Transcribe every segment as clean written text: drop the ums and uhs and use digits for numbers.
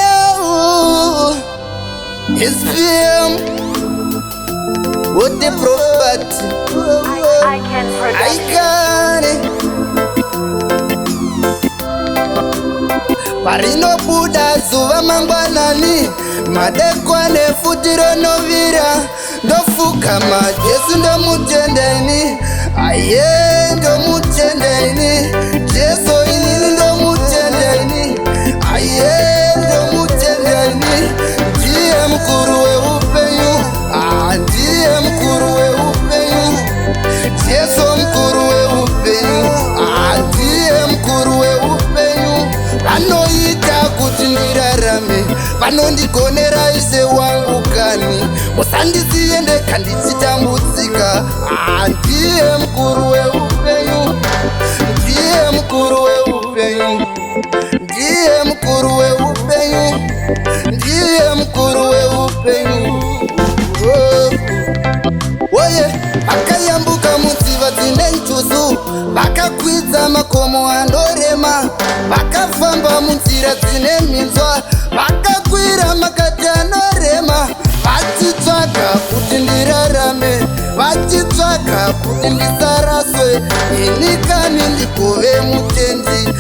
Saimeo SPM what the property I can I forget. got it Parino buda zuva mangwanani madekwane futiro novira ndofuka majesu ndo mutendeni aye ndo mutendeni jesu ini ndo mutendeni aye ndo mutendeni ndiye mkuru we upenyu ndiye mkuru we upenyu jesu mkuru we upenyu ndiye mkuru we upenyu vanoita kuti ndirarame vanondigonera ise wangu kani musandisiye ndeka ndichitambudzika ndiye mkuru weupenyu ndiye mkuru weupenyu ndiye mkuru weupenyu ndiye mkuru weupenyu oye vakayambuka mudziva dzine njuzu vakakwidza makomo anorema vakafamba munzira dzine minzwa vakakwira makati anorema vachitsvaga kuti ndirarame vachitsvaga kuti ndisaraswe ini kani ndigove mutendi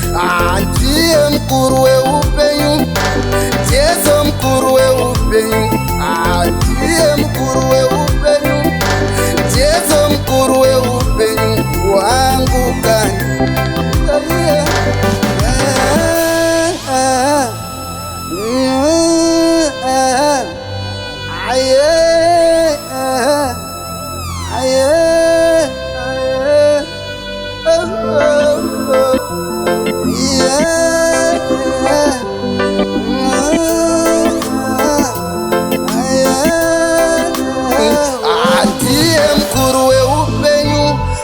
ndiye mkuru weupenyu jesu mkuru weupenyu ndiye mkuru weupenyu jesu mkuru weupenyu wangu kani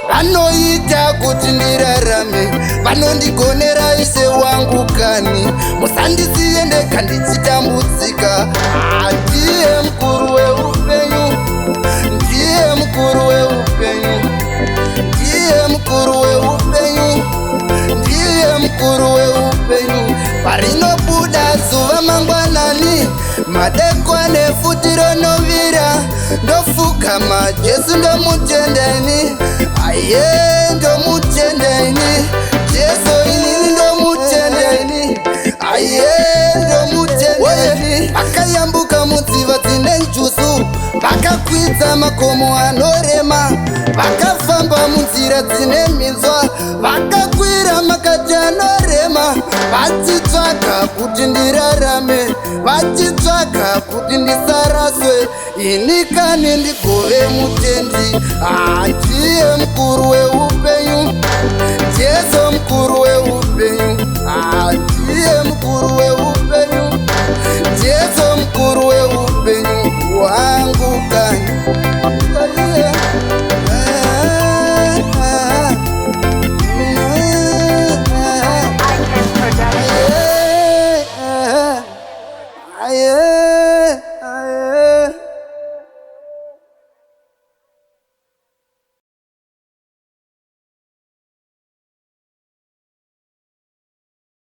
vanoita kuti ndirarame vanondigonera ise wangu kani musandisiye ndeka ndichitambudzika ndiye mkuru weupenyu ndiye mkuru weupenyu ndiye mkuru weupenyu ndiye mkuru weupenyu parinobuda zuva mangwanani madekwane futiro novira ndofuka majesu ndomutendeni aye ndomutendeni jesu inini ndomutendeni aye ndomutendeni vakayambuka mudziva dzine njuzu vakakwidza makomo anorema vakafamba munzira dzine minzwa vakakwira makati anorema vachitsvaga kuti ndirarame vachitsvaga kuti ndisaraswe ini kani ndigove mutendi ndiye mkuru weupenyu jesu mkuru weupenyu ndiye mkuru weupenyu jesu mkuru weupenyu wangu kani I can forget. aye, aye.